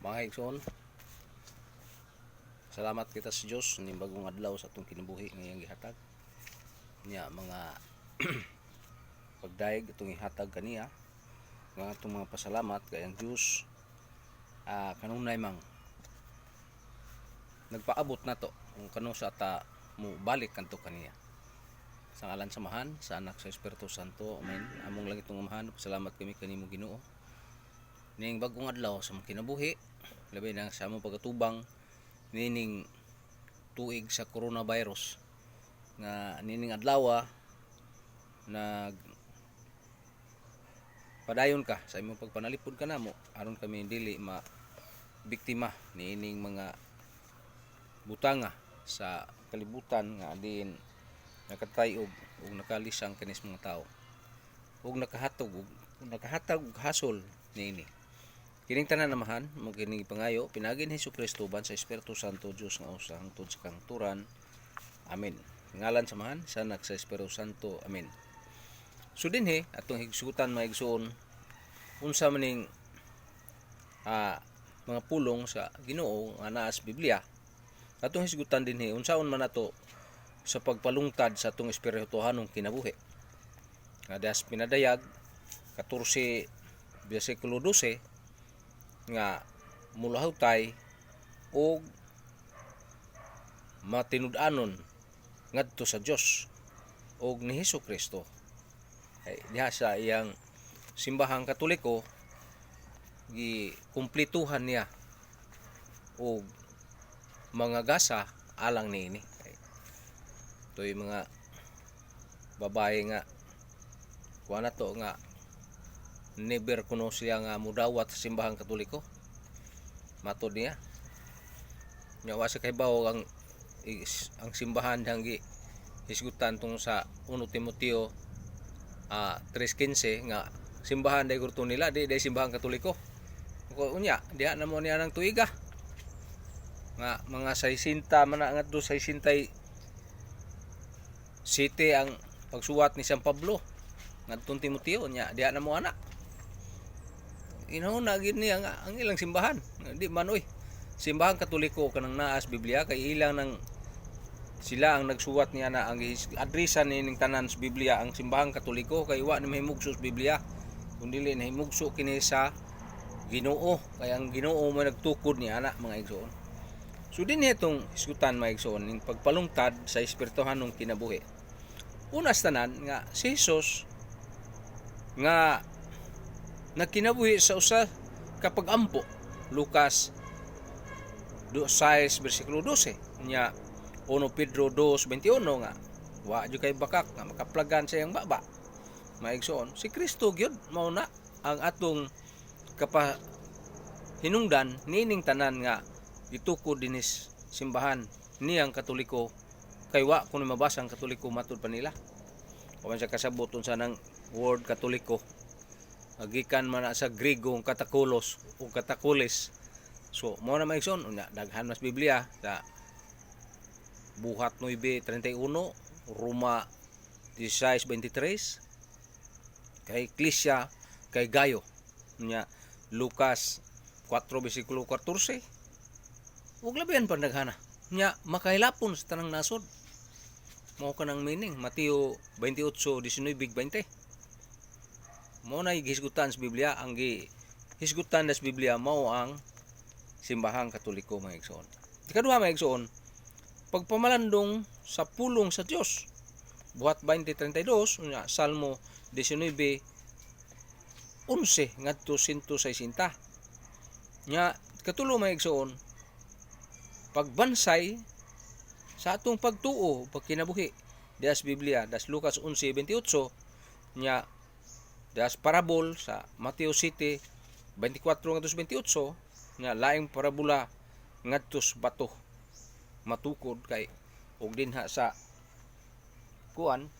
Mga igsoon, salamat kita sa Diyos ni bagong adlaw sa atong kinabuhi ngayong gihatag niya mga pagdaig itong ihatag kaniya nga atong mga pasalamat kay ang Diyos kanunay mang nagpaabot nato kung kano sa ta mo balik kanto kaniya sa ngalan samahan sa anak sa Espiritu Santo, amen. Among lang itong amahan, pasalamat kami kanimo Ginoo ning bagong adlaw sa mga kinabuhi, labi na sa among pagkatubang nining tuig sa coronavirus nga nining adlaw nag padayon ka sa imong pagpanalipod kanamo aron kami dili ma biktima niining mga butanga sa kalibutan nga din nakatayog ug nakalisang kanis mga tao ug nakahatag og hasol niini. Kining tanan namahan mo kining pangayo pinagi ni Hesukristo ban sa Espiritu Santo Dios nga usa hangtod sa kangturan. Amen. Ngalan samahan sa anak sa Espiritu Santo. Amen. So dinhi atong higsutan maigsoon unsa maning mga pulong sa Ginoo nga naa sa Biblia. Atong hisgutan dinhi unsaon man nato sa pagpalungtad sa atong espirituhanong kinabuhi. Adas pinadayag 14 bersikulo 12 nga mulahaw tay og matinud-anon ngadto sa Dios og ni Hesukristo. Diha sa iyang simbahang Katoliko gikumplituhan niya og mga gasa alang niini. Toy mga babae nga kuha na to nga never kuno siya nga mudawat sa simbahang Katoliko. Matod niya nyawa sa kaybaw ang simbahan hanggi hisgutan tungod sa 1 Timoteo 3:15 nga simbahan day gurto nila di simbahang Katoliko. Unya diha na mo niya nang tuiga nga mga 60 man ngadto 67 ang pagsuwat ni San Pablo ngadtong Timoteo nya diha na mo ana. Inahuna gid niya nga ang ilang simbahan di man simbahang Katoliko kanang naa sa Biblia kay ilang nang sila ang nagsuwat niya na ang adresan ning tanan sa Biblia ang simbahang Katoliko kay wa ni mahimugso sa Biblia kundi nahimugso kini sa Ginoo kay ang Ginoo man nagtukod ni ana mga igsoon. So din itong hisgutan mga igsoon ning pagpalungtad sa espirituhanong kinabuhi. Unas tanan nga si Jesus nga nagkinabuhi sa usa ka pag-ampo. Lucas 6 bersikulo 12 nya 1 Pedro 2:21 nga wa jud kay bakak nga makaplagan sa iyang baba. Maigsoon si Kristo gyud mao na ang atong hinungdan nining tanan nga gitukod dinis simbahan niyang Katoliko kay wa kuno mabasa ang Katoliko matud pa nila. Kuman sa kasabot unsa nang word Katoliko gikan man sa Griego katakulos o katakulis. So mo na maigsoon unya daghan mas Biblia sa Buhat 9:31, Roma 16:23, kay Ecclesia kay Gayo nya Lucas 4 bersikulo 14. Ug labihan pa daghana nya makahilapon sa tanang nasod. Mao kanang meaning Mateo 28:19-20. Mao na gihisgutan sa Biblia ang gihisgutan sa Biblia mao ang simbahang Katoliko mga igsoon. Ikaduha mga igsoon, pagpamalandong sa pulong sa Dios. Buhat 20:32 unya Salmo 19:11 ngadto 160. Nya katulo mga igsoon, pagbansay sa atong pagtuo pagkinabuhi dias Biblia das Lucas 11:28 nya das parabol sa Mateo 7:24-28 nga laing parabola ngadtos bato matukod kay og dinha sa kuan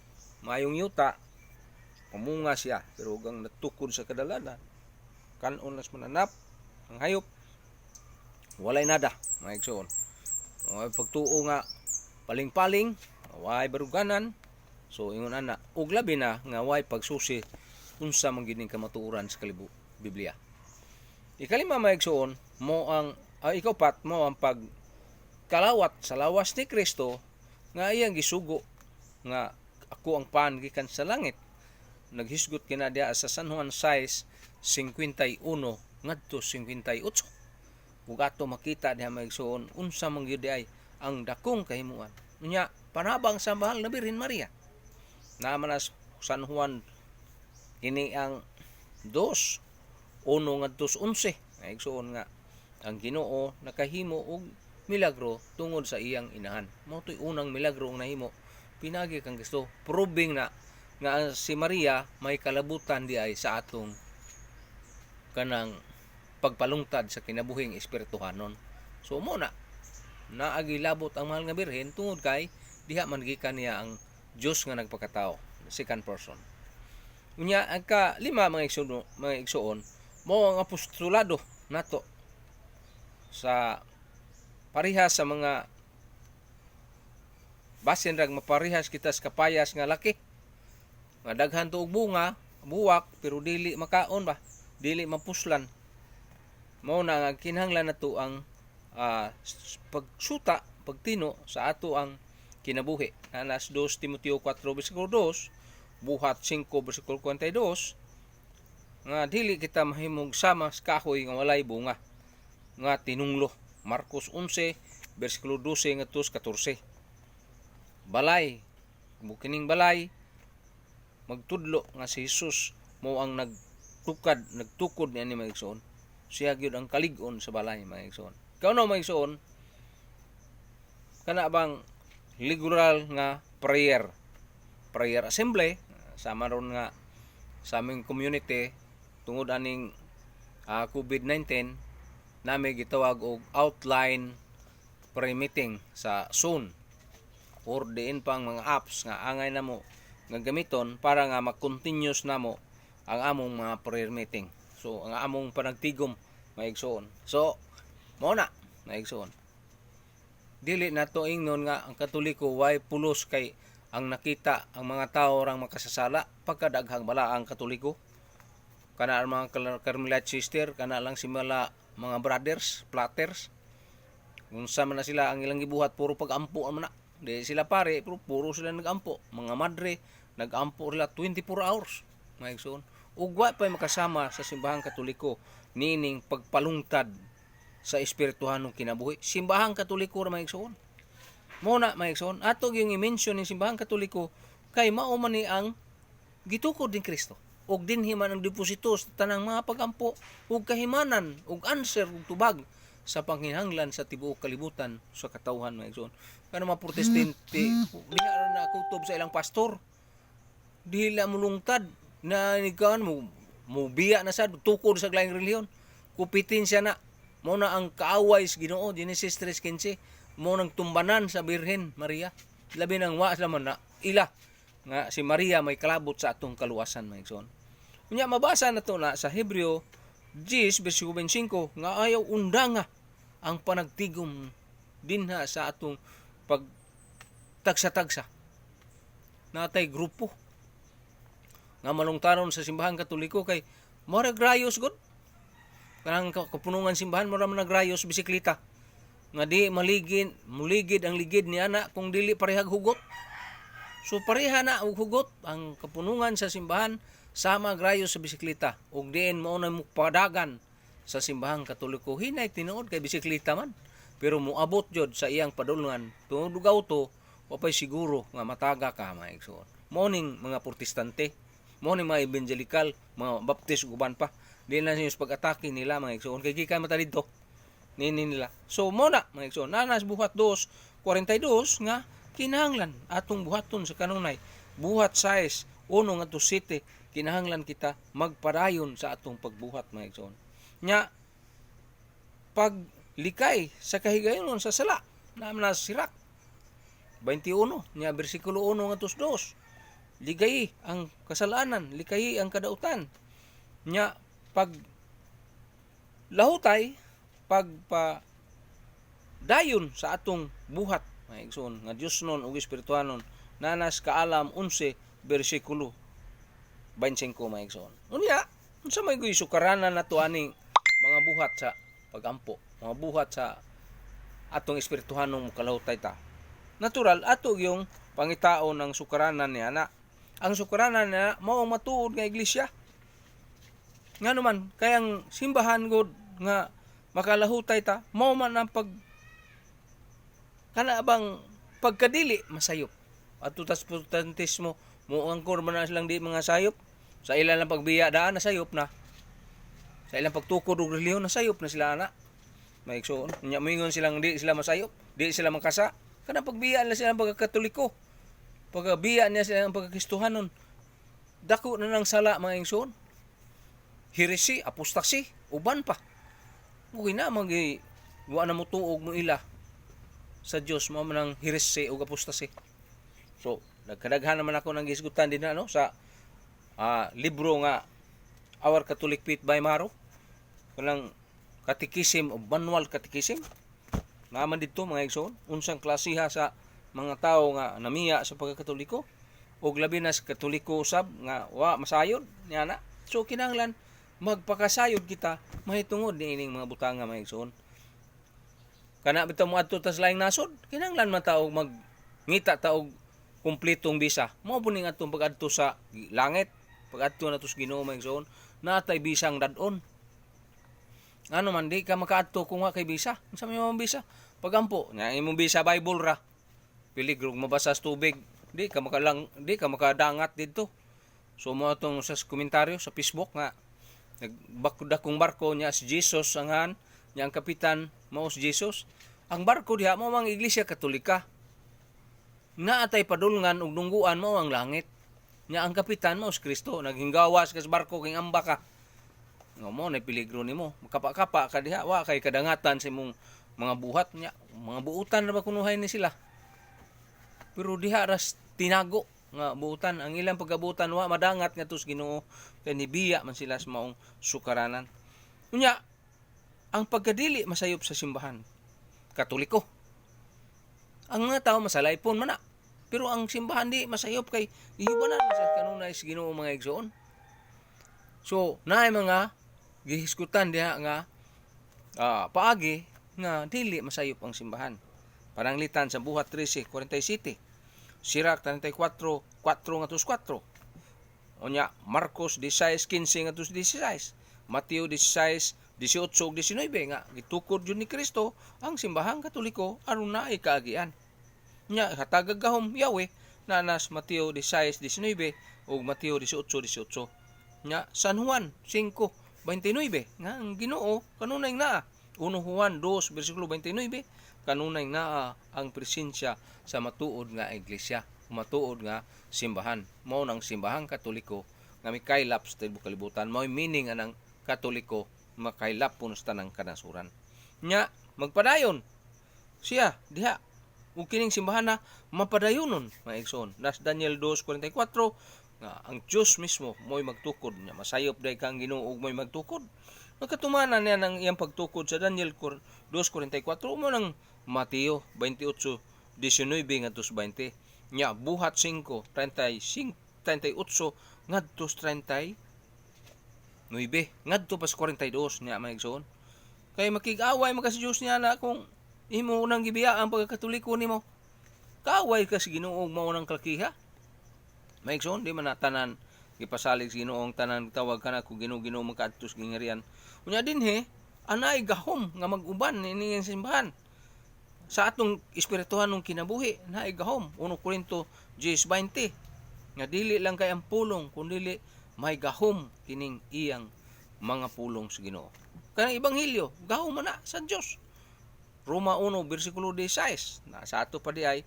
mayong yuta pamunga siya pero gang natukod sa kadalanan kanon nas mananap ang hayop walay nada mga igsoon. Pagtuo nga paling-paling way baruganan so ingon ana ug labi na nga way pagsusi unsa man gining kamatuoran sa Biblia. Ikalima maigsoon mo ang ikapat mo ang pagkalawat sa lawas ni Kristo nga iyang gisugo nga ako ang pan gikan sa langit. Naghisgot kina diha sa San Juan 6:51 ngadto 58. Ug ato makita diha maigsoon unsa man gyud ay ang dakong kahimuan. Unya panabang sa mahal na Birhen Maria. Naman as San Juan kini ang 2:1 ngadto 11. Maigsoon nga ang Ginoo nakahimo og milagro tungod sa iyang inahan. Mao toy unang milagro ang nahimo pinagi kang Kristo, proving na nga si Maria may kalabutan di ay sa atong kanang pagpalungtad sa kinabuhing espirituhanon. So mo na naagilabot ang mahal nga birhen tungod kay diha man gikan niya ang Dios nga nagpakatao, second person. Unya ang kalima mga igsoon mo ang apostolado nato sa parihas sa mga basin rag maparihas kita sa kapayas nga laki nga daghan tuog bunga buwak pero dili makaon ba, dili mapuslan. Mao na nga kinahanglan nato ang pagsuta, pagtino sa ato ang kinabuhi. Anas 2 Timoteo 4 versikulo 2, buhat 5 versikulo 42 nga dili kita mahimong sama sa kahoy nga walay bunga nga tinunglo. Marcos 11 versikulo 12 ngadto 14. Balay, bukining balay magtudlo nga si Jesus mo ang nagtukod niya ni maigsoon. Siya gyud ang kalig-on sa balay maigsoon. Kauno maigsoon kana bang literal nga prayer assembly sama ron nga sa aming community tungod aning COVID-19 nami gitawag og outline prayer meeting sa Zoom or diin pang mga apps nga angay namo nga gamiton para nga mag-continuous namo ang among mga prayer meeting. So ang among panagtigom maigsoon. So mao na maigsoon. Dili nato ingnon nga ang Katoliko way pulos kay ang nakita ang mga tawo rang makasasala pagkadaghang bala ang Katoliko. Kana ang mga Carmelite sister, kana lang si mga brothers, platters. Unsa man na sila ang ilang gibuhat puro pagampo man na. Di sila pare, pero puro sila nagampo. Mga madre, nagampo sila 24 hours. Maigsoon. Ug wa pa makasama sa simbahang Katoliko nining pagpalungtad sa espirituhanong kinabuhi. Simbahang Katoliko ra maigsoon. Mo na maigsoon, ato yung i-mention ng simbahang Katoliko kay mao man ni ang gitukod ni Kristo. Ug dinhi man ang deposito sa tanang mga pagampo ug kahimanan ug answer ug tubag sa panghinahanglan sa tibuok kalibutan sa katawhan maigsoon. Kana mga protestante diha na kutob sa ilang pastor. Dila mulungtad na nikan mo biya na sad tukod sa laing relihiyon. Kupitin siya na mo na ang kaaway sa Ginoo Genesis 3:15 mo nang tumbanan sa Birhen Maria. Labi nang wa sa man na ila nga si Maria may kalabot sa atong kaluwasan maigsoon. Unya mabasa nato na sa Hebreo 10 bersikulo 25 nga ayaw undanga ang panagtigom dinha sa atong pagtagsa-tagsa. Natay grupo nga malungtaron sa simbahan Katoliko kay mora grayos gud. Kanang kapunungan simbahan mora man nagrayos bisikleta. Nga di muligid ang ligid ni ana kung dili parehag hugot. So pareha na og hugot ang kapunungan sa simbahan sama grayos sa bisikleta ug diin mao na mupadagan sa simbahang Katoliko hinay tinuod kay bisikleta man pero moabot jud sa iyang padulungan tungod og auto wa pay siguro nga mataga ka maigsoon. Mao ning mga protestante, mao ning mga evangelical, mga baptist ug uban pa di na sa pag-atake nila mga igsoon kay gikan mata didto nini nila. So mo na mga igsoon nanas buhat 2:42 nga kinahanglan atong buhaton sa kanunay buhat 6:1 ngadto 7 kinahanglan kita magpadayon sa atong pagbuhat mga igsoon nya paglikay sa kahigayonon sa sala na Sirak 21 nya bersikulo 1 ngadto 2 ligayi ang kasalanan, likayi ang kadautan nya pag lahutay pagpadayon sa atong buhat maigsoon nga Dios non ug espirituhanon nanas kaalam 11 bersikulo 25 maigsoon. Unya unsa may sukaranan nato aning mga buhat sa pagampo, mga buhat sa atong espirituhanong mukalahutay ta. Natural ato yung pangitao ng sukaranan niya na. Ang sukaranan niya mao matuod nga iglesia. Nga naman kayang simbahan god nga makalahutay ta, mao man ang kana bang pagkadili masayop. Ato tas protestantismo mo angkor man na silang di mga sayop. Sa ilang lang pagbiya daan nasayop na. Sa ilang pagtukod og relihiyon nasayop na sila ana. Maigsoon, nya moingon silang di sila masayop, di sila makasa. Kana pagbiya na sila pagkatoliko. Pagbiya niya sila ang pagkakristohanon. Dako na nang sala mga igsoon. Heresy, apostasy, uban pa. Uy na magi wa na mo tuog mo ila sa Dios mo man ang heresy ug apostasy. So, nagkadaghan naman ako ng gisgutan din ano sa libro nga Our Catholic Faith by Maro. Kanang Catechism o Manual Catechism. Naman dito mga igsoon, unsang klasiha sa mga tao nga namiya sa pagkakatoliko ug labi na sa katoliko usab nga wa masayod niya na. So kinahanglan magpakasayod kita mahitungod niining mga butanga mga igsoon. Kana bitaw mo adto tas laing nasod, kinahanglan man ta og magngita ta og kumpletong bisa. Mao po ning atong pag-adto sa langit, pag-adto na to sa Ginoo mga igsoon, natay bisang dadon. Ano man di ka makaadto kung wa kay bisa. Unsa may mong bisa? Pagampo, nya imong bisa Bible ra. Piligro mabasa sa tubig, di ka makadangat didto. So mo atong sa komentaryo sa Facebook nga nagbakudakong barko niya si Jesus anghan, nya ang kapitan mao si Jesus. Ang barko diha mao ang Iglesia Katolika. Naatay padulngan ug dungguan mao ang langit. Nya ang kapitan mao si Kristo, naghinggawas ka sa barko king amba ka. Nga mo na peligro nimo, makapa-kapa ka diha wa kay kadangatan sa imong mga buhat nya, mga buutan na ba kunuhay ni sila. Pero diha ras tinago nga buutan, ang ilang pagabutan wa madangat nga tus Ginoo kay nibiya man sila sa maong sukaranan. Unya, ang pagkadili masayop sa simbahan Katoliko. Ang mga tao masalaypon man na. Pero ang simbahan di masayop kay ihibanan sa kanunay sa Ginoo mga igsoon. So, naay mga gihisgutan diha nga paagi nga dili masayop ang simbahan. Pananglitan sa Buhat 13:47. Sirach 34:4 ngadto 4. Onya Marcos 16:15 ngadto 16. Mateo 16:18 ug 19 nga gitukod jud ni Kristo ang simbahang Katoliko aron naay kaagian. Nya hatagag gahom Yahweh nanas Mateo 16:19 ug Mateo 18:18. Nya San Juan 5:29 nga ang Ginoo kanunay naa 1 Juan 2:29 kanunay naa ang presensya sa matuod nga iglesia, matuod nga simbahan. Mao nang simbahang Katoliko nga mikaylap sa tibuok kalibutan. Mao meaning anang Katoliko makaylap puno sa tanang kanasuran. Nya magpadayon siya diha ug kining simbahan na mapadayonon mga igsoon. Nas Daniel 2:44 nga ang Dios mismo mo'y magtukod nya masayop day kang Ginoo ug mo'y magtukod. Nagkatumanan niya ng iyang pagtukod sa Daniel 2:44 mo ng Mateo 28:19 ngadto 20. Nya Buhat 5:38 ngadto 39 ngadto pas 42 niya mga igsoon. Kay makig-away man si Dios niya na kung imo unang gibiya ang pagkatoliko nimo. Kaaway ka sa Ginoo mao nang kalkiha. Mga igsoon di man tanan gipasalig sa Ginoo ang tanan tawag kana kung Ginoo makaadtos gingarian. Unya dinhi anay gahom nga mag-uban ini ang simbahan. Sa atong espirituhan nung kinabuhi naay gahom 1 Korinto 10:20 nga dili lang kay ang pulong kundi may gahom kining iyang mga pulong sa Ginoo. Kanang ebanghelyo gahom man na sa Dios. Roma 1:16 na sa ato pa di ay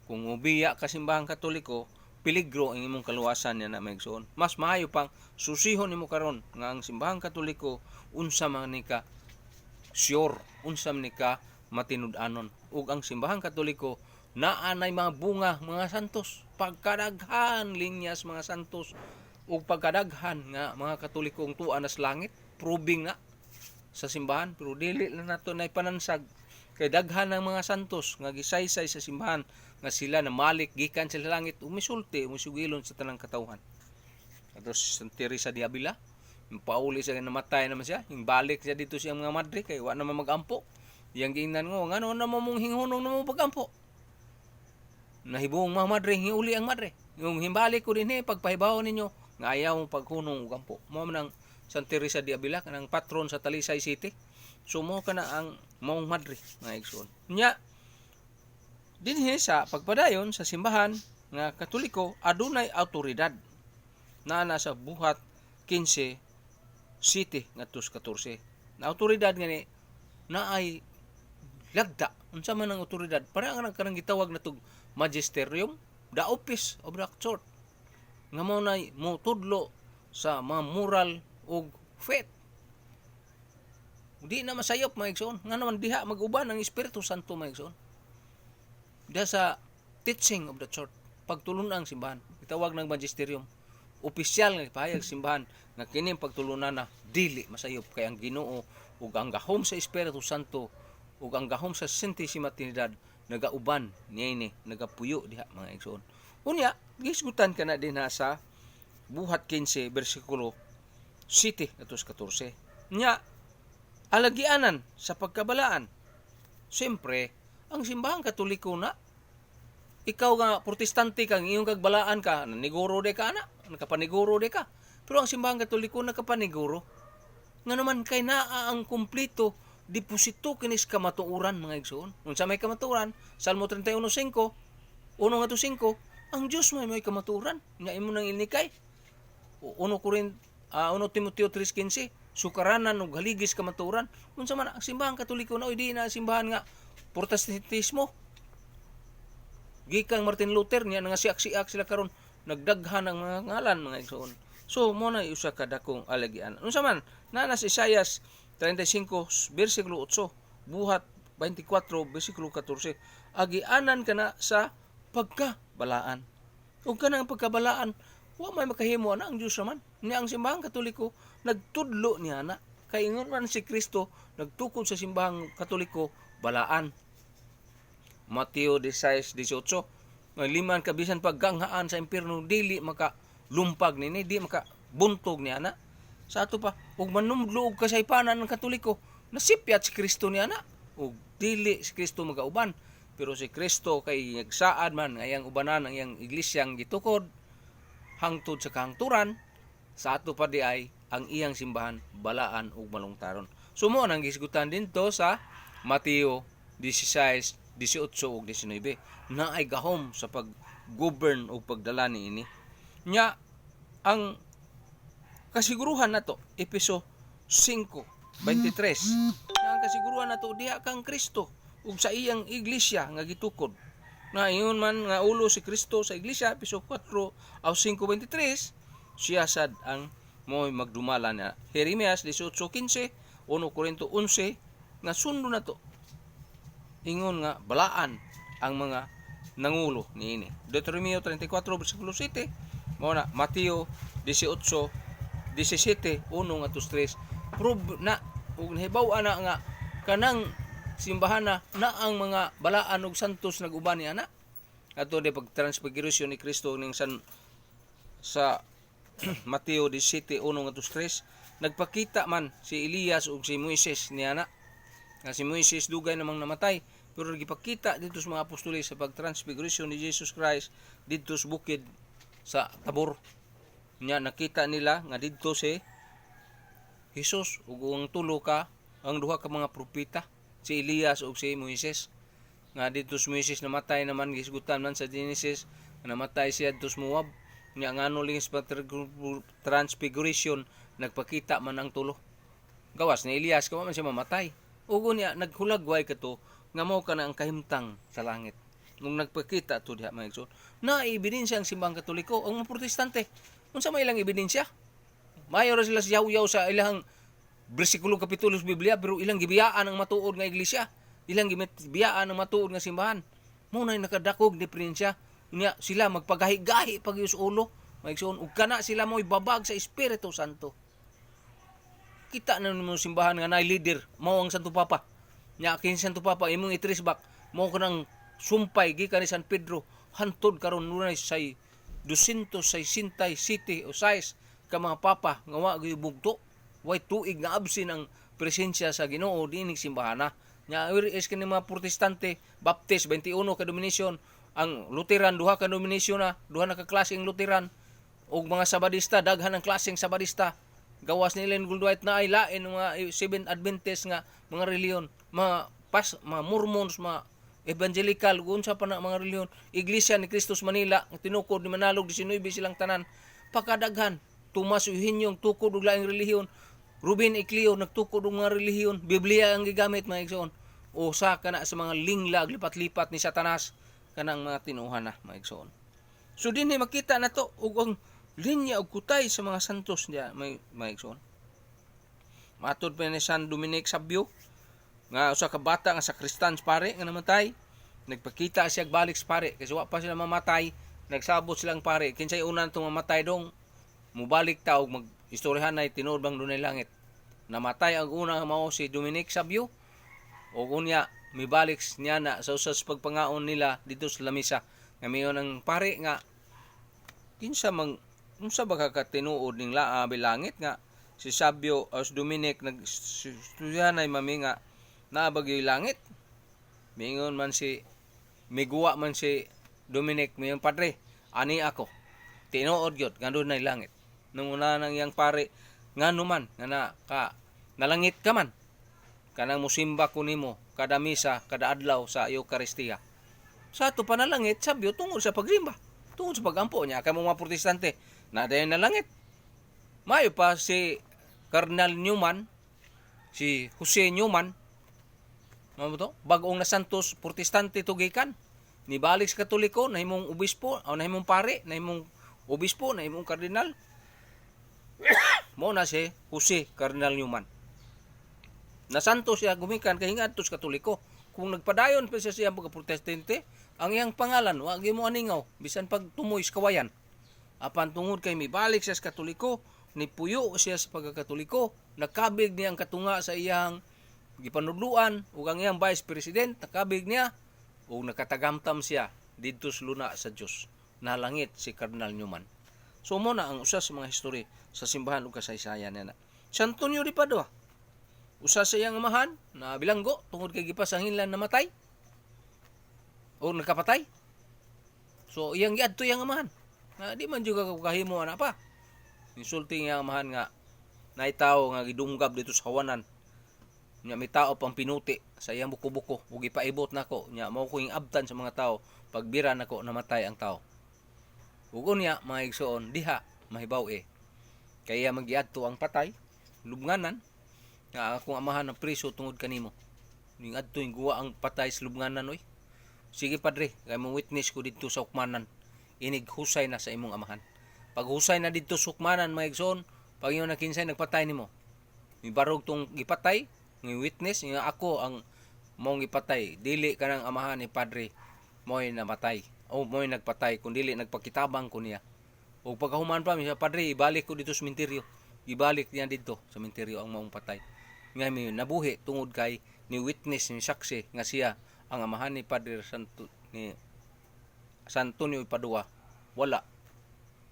kung ubiya ka simbahang Katoliko peligro ang imong kaluwasan niya na maigsoon. Mas maayo pang susihon nimo karon nga ang simbahang Katoliko unsa man ni ka sure, unsa man ni ka matinud-anon ug ang simbahang Katoliko naa nay mga bunga mga santos, pagkadaghan linyas mga santos ug pagkadaghan nga mga Katoliko ang tuan sa langit, proving na sa simbahan pero dili na nato nay panansag kay daghan ng mga santos nga gisaysay sa simbahan nga sila na malik gikan sa langit umisulti umisugilon sa tanang katawhan. Ato si Santa Teresa de Avila Pauli siya namatay naman siya, yung balik siya dito siya mga madre kay wa naman magampo. Yang giingnan ngo ngano na mo mong hinghunong na mo pagampo. Nahibong mga madre hiuli ang madre. Yung himbalik ko din pagpahibaw ninyo nga ayaw mong paghunong og ampo. Mao man ang Santa Teresa de Avila kanang patron sa Talisay City. So mo kana ang maong madre nga igsoon. Nya dinhi sa pagpadayon sa simbahan nga Katoliko adunay awtoridad na nasa buhat 15 city ngadto 14. Na awtoridad ngani naay lagda unsa man ang awtoridad para ang kanang gitawag na tug magisterium, the office of the church nga mao nay mo tudlo sa mga moral ug faith. Di na masayop mga igsoon nga naman diha mag-uban ang Espiritu Santo mga igsoon. Diha sa teaching of the church, pagtulon ang simbahan gitawag ng magisterium, opisyal nga pahayag simbahan nga kini pagtulunan na dili masayop kay ang Ginoo ug ang gahom sa Espiritu Santo ug ang gahom sa Santisima Trinidad nagauban niini nagapuyo diha mga igsoon. Unya gisgutan kana din sa buhat 15 bersikulo 7 katus 14. Nya alagianan sa pagkabalaan. Siyempre, ang simbahang Katoliko na ikaw nga protestante kang iyong kagbalaan ka, naniguro de ka na, nakapaniguro de ka. Pero ang simbahang Katoliko nakapaniguro. Nga naman kay naa ang kumpleto deposito kinis kamatuoran mga igsoon. Unsa may kamatuoran? Salmo 31:5, 1-5, ang Dios may kamatuoran nga imo nang inikay. 1 Timoteo 3:15, sukaranan ug haligis kamatuoran. Unsa man ang simbahang Katoliko na di na simbahan nga protestantismo. Gikang Martin Luther niya nga siak-siak sila karon nagdaghan ang mga ngalan mga igsoon. So mo na usa ka dakong alagian. Unsa man na sa Isaias 35 bersikulo 8, buhat 24 bersikulo 14, agianan kana sa pagkabalaan. Ug kanang pagkabalaan, wa may makahimo ana ang Dios naman. Niya ang simbahang Katoliko nagtudlo niya na kay ingon man si Kristo nagtukod sa simbahang Katoliko balaan. Mateo 16:18, liman kabisan pagganghaan sa impierno dili maka lumpag nini, di maka buntog niya na. Sa ato pa, ug manumdlo og kasaypanan ng Katoliko, nasipyat si Kristo niya na. Ug dili si Kristo magauban, pero si Kristo kay nagsaad man nga iyang ubanan ang iyang iglesyang gitukod hangtod sa kahangturan. Sa ato pa di ay ang iyang simbahan balaan ug malungtaron. Sumo nang gisgutan dinto sa Mateo 16:18 ug 19 na ay gahom sa pag-govern o pagdala niini. Nya ang kasiguruhan nato Efeso 5:23. Ang kasiguruhan nato diha kang Kristo ug sa iyang iglesia nga gitukod. Na iyon man nga ulo si Kristo sa iglesia, Efeso 5:23, siya sad ang mo'y magdumala na. Jeremias 18:15, 1 Korinto 11 nga sundo na to. Ingon nga balaan ang mga nangulo niini. Deuteronomio 34:7, mao na Mateo 18:17, 1-3. Prove na ug nahibaw-an na nga kanang simbahan na ang mga balaan ug santos naguban niya na. Ato de pag-transfiguration ni Kristo ning sa Mateo 17:1-3, nagpakita man si Elias ug si Moises niya na. Nga si Moises dugay namang namatay, pero gipakita dito sa mga apostoles sa pag-transfiguration ni Jesus Christ dito sa bukid sa Tabor. Nya nakita nila nga dito si Jesus ug ang tulo ka ang duha ka mga propeta, si Elias ug si Moises. Nga dito si Moises namatay naman gisgutan man sa Genesis, namatay siya dito sa Moab. Nya ngano lingis pa transfiguration nagpakita man ang tulo. Gawas ni Elias kamo man siya mamatay. Ugo niya naghulagway kato nga mao kana ang kahimtang sa langit. Nung nagpakita to diha mga igsoon, na ebidensya ang simbahang Katoliko ang mga protestante. Unsa may ilang ebidensya? Mayo ra sila yaw-yaw sa ilang bersikulo kapitulo sa Biblia, pero ilang gibiyaan ang matuod nga iglesia, ilang gibiyaan ang matuod nga simbahan. Mao na nakadakog diferensya. Unya sila magpagahi-gahi pagyus ulo, mga igsoon, ug kana sila mo'y babag sa Espiritu Santo. Kita na mo simbahan nga nay leader mao ang Santo Papa. Nya kin Santo Papa imong i-trace back mao kanang sumpay gikan ni San Pedro hantod karon nunay say 267 o 6 ka mga papa nga wa gyud bugto. Way tuig nga absin ang presensya sa Ginoo dining simbahana. Nya is kini mga protestante, Baptist 21 ka denominasyon, ang Lutheran duha ka denominasyon na, duha na ka klaseng Lutheran, ug mga Sabadista daghan ang klaseng Sabadista. Gawas nila yung Dwight na ay lain mga Seventh Adventist nga mga reliyon, mga Mormons, mga evangelical, unsa pa na mga reliyon, Iglesia ni Kristus Manila, tinukod ni Manalog 19 silang tanan, pagkadaghan. Tomas Eugenio tukod og laing relihiyon, Ruben Icleo nagtukod og mga relihiyon, Biblia ang gigamit mga igsoon. Usa kana sa mga linglag lipat-lipat ni Satanas kanang mga tinuhan na mga igsoon. So dinhi makita nato og ang linya og kutay sa mga santos niya may igsoon. Matud pa ni San Dominic Sabio nga usa ka bata nga sakristans pare nga namatay, nagpakita siya balik sa pare kasi wa pa sila mamatay, nagsabot silang pare kinsay una tong mamatay dong mubalik ta og mag-istoryahan na tinuod bang dunay langit. Namatay ang una mao si Dominic Sabio o unya mibalik niya na sa usas pagpangaon nila dito sa lamisa nga mayon ang pare nga kinsa unsa ba ka tinuod ning laabi langit nga si Sabio as Dominic nag-istoryahan ay mami nga naabagyoy langit. Mingon man si miguwa man si Dominic mayon padre ani ako tinuod gyud nga dunay langit. Nung una nang yang pare nga numan nga nalangit ka man kanang musimba ko nimo kada misa kada adlaw sa Eucharistia. Sa ato panalangit Sabio tungod sa pagrimba, tungod sa pagampo niya kay mga protestante na dayon nalangit. Mayo pa si Cardinal Newman, si Jose Newman, ano to? Bag-ong na santos protestante tugikan. Nibalik sa Katoliko, nahimong obispo, o nahimong pare, nahimong obispo, nahimong kardinal. Mo na si Jose Cardinal Newman. Nasanto siya gumikan kay hingadto sa Katoliko. Kung nagpadayon pa siya pagka-protestante, ang iyang pangalan wa gyud mo aningaw bisan pag tumoy sa kawayan. Apan tungod kay mibalik siya sa Katoliko, nipuyo siya sa pagka-Katoliko, nakabig niya ang katunga sa iyang gipanudluan ug ang iyang vice president nakabig niya ug nakatagamtam siya didto sa luna sa Dios. Nalangit si Cardinal Newman. So mo na ang usa sa mga history sa simbahan ug kasaysayan niya. Si Antonio de Padua, usa sa iyang amahan na bilanggo tungod kay gipasanginlan namatay o nakapatay. So iyang giadto iyang amahan. Na di man jud kahimo ana pa. Insulting iyang amahan nga naitaw nga gidunggab dito sa kawanan. Nya may tao pang pinuti sa iyang buko-buko ug ipaibot nako nya mao ko ing abtan sa mga tao pagbira nako namatay ang tao. Ug unya mga igsoon diha mahibaw kaya magiadto ang patay lubnganan nga akong amahan ng priso tungod kanimo ning adto ing guwa ang patay sa lubnganan oy. Sige padre kay mo witness ko didto sa hukmanan inig husay na sa imong amahan. Pag husay na didto sa hukmanan mga igsoon pag inyo na kinsay nagpatay nimo mibarog tong gipatay ng witness nga ako ang mong ipatay dili kanang amahan ni padre mo'y namatay o mo'y nagpatay kung dili nagpakitabang ko niya. O pagkahuman pa siya padre ibalik ko dito sa sementeryo, ibalik niya dito sa sementeryo ang maong patay nga may nabuhi tungod kay ni witness ni saksi nga siya ang amahan ni Padre San Antonio Padua wala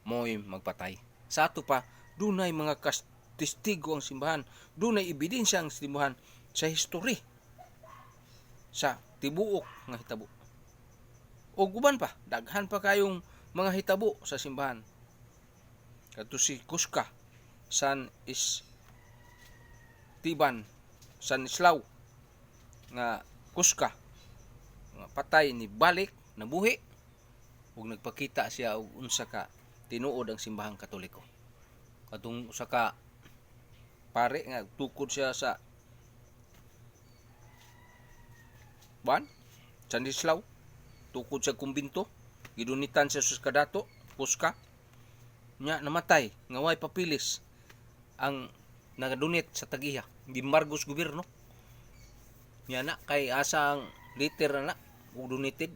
mo'y magpatay. Sa ato pa dunay mga testigo ang simbahan, dunay ebidensya ang simbahan sa history sa tibuok nga hitabo. O guban pa, daghan pa kayong mga hitabo sa simbahan. Kadto si Cusca, San Esteban, San Islao nga Cusca nga patay ni balik nabuhi ug nagpakita siya og unsa ka tinuod ang simbahang Katoliko. Kadtong usa ka pare nga tukod siya sa San Islao, tukod sa kumbinto, gidunitan siya sa kadato, Cusca, nya namatay, nga way papilis ang nagadunit sa tagiya, gimbargos gobyerno. Nya na, kay asa ang liter na ug dunited.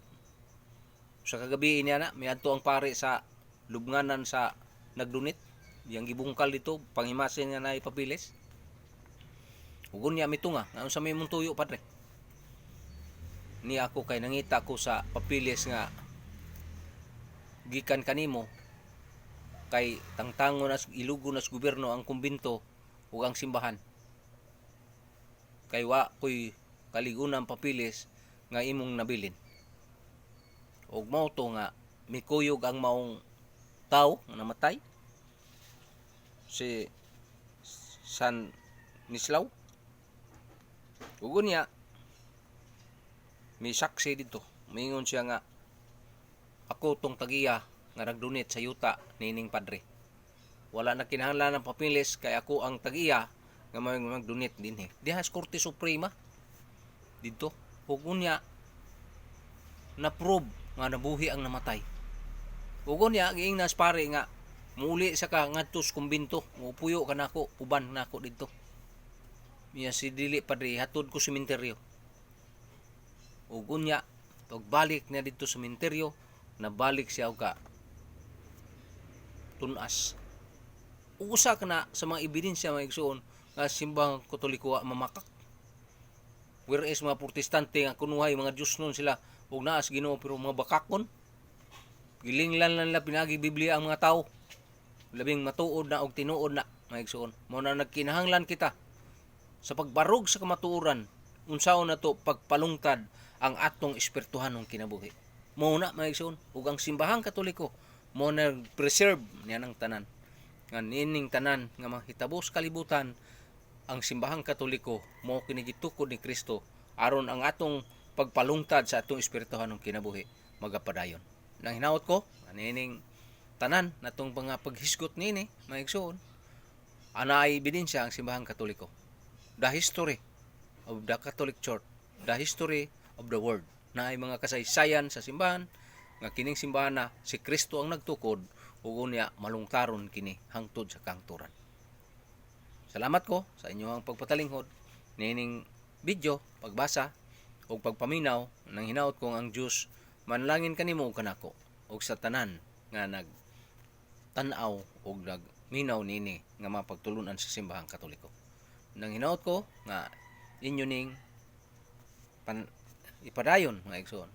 Sa kagabi niya na, may adto ang pare sa lubnganan sa nagdunit, yang gibungkal dito, pangimasin nga na ipapilis. Ugon niya mitunga, ano sa may mong tuyo, padre? Ni ako kay nangita ko sa papilis nga gikan kanimo kay tangtango nas ilugo nas gobyerno ang kumbinto ug ang simbahan. Kay wa ko'y kaligunan papilis nga imong nabilin. Ug mao to nga mikuyog ang maong tao nga namatay, si San Nislaw. Ug unya may saksi dito, mingon siya nga ako tong tagiya nga nagdonate sa yuta nining padre. Wala na kinahanglan ng papilis kay ako ang tagiya nga mag-donate dinhi. Diha sa Korte Suprema dito. Ug unya na-prove nga nabuhi ang namatay. Ug unya giingnas pare nga muli sa ka ngadto sa kumbinto, mupuyo ka nako, uban nako dito. Miya si dili padre hatod ko sa sementeryo. Ug unya pagbalik niya dito sa sementeryo, nabalik siya ka tunas. Usa ka na sa mga ebidensya mga igsoon nga simbang Katoliko mamakak. Whereas mga Protestante nga kunuhay mga Diyos nun sila ug naas Ginoo pero mga bakakon. Gilinglan lang nila pinagi Biblia ang mga tao. Labing matuod na og tinuod na mga igsoon. Mao na nagkinahanglan kita sa pagbarog sa kamatuoran unsaon na to pagpalungtad ang atong espirituhanong kinabuhi. Mao na mga igsoon ug ang simbahang Katoliko mo na preserve niya ng tanan. Nga nining tanan nga mahitabo sa kalibutan, ang simbahang Katoliko mo kinigitukod ni Kristo aron ang atong pagpalungtad sa atong espirituhanong kinabuhi magapadayon. Nang hinaot ko nining tanan natong mga paghisgot nini mga igsoon, ana ay ebidensya ang simbahang Katoliko. The history of the Catholic Church, the history of the world, na ay mga kasaysayan sa simbahan nga kining simbahan na si Kristo ang nagtukod ug unya malungkaron kini hangtod sa kangturan. Salamat ko sa inyong pagpatalinghod nining video, pagbasa ug pagpaminaw nang hinaot kong ang Dios manlangin kanimo ug kanako ug sa tanan nga nagtan-aw ug nagminaw nini nga mapagtulunan sa simbahang Katoliko. Nang hinaot ko nga inyo ning ipadayon mga igsoon.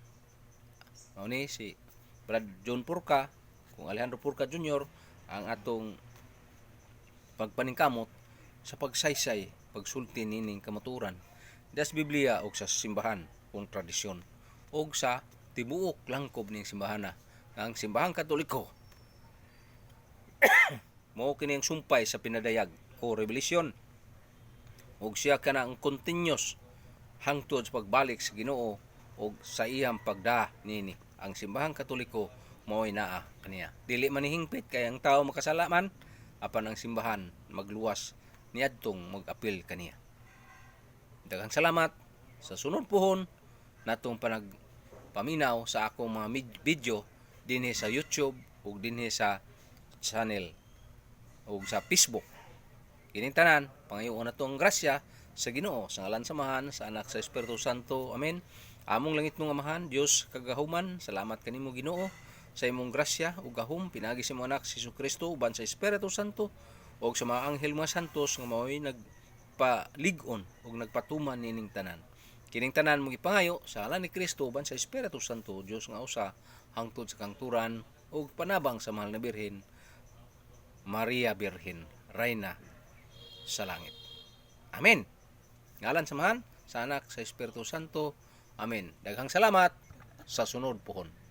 Mao ni si Brad John Purka, kung Alejandro Purka Jr. ang atong pagpaningkamot sa pagsaysay, pagsulti nining kamaturan das Biblia ug sa simbahan kung tradisyon ug sa tibuok langkob ning simbahan ang simbahang Katoliko. Mao kini ang sumpay sa pinadayag o revelasyon ug siya kana ang continuous hangtod sa pagbalik sa Ginoo ug sa iyang pagda nini. Ang simbahang Katoliko mao'y naa kaniya. Dili man hingpit kay ang tao makasalaman apan ang simbahan magluwas niadtong mag-apil kaniya. Daghang salamat sa sunod puhon natong panagpaminaw sa akong mga video dinhi sa YouTube ug dinhi sa channel ug sa Facebook. Kining tanan pangayoon natong grasya sa Ginoo sa ngalan samahan sa anak sa Espiritu Santo. Amen. Among langit mong amahan, Dios kagahuman, salamat kanimo Ginoo sa imong grasya ug gahom pinagi sa imong anak si Jesucristo uban sa Espiritu Santo ug sa mga anghel mga santos nga mao'y nagpalig-on ug nagpatuman nining tanan. Kining tanan mong ipangayo sa ngalan ni Kristo uban sa Espiritu Santo, Dios nga usa hangtod sa kangturan ug panabang sa mahal na Birhen Maria Birhen, Reyna sa langit. Amen. Ngalan samahan sa anak sa Espiritu Santo. Amen. Daghang salamat sa sunod puhon.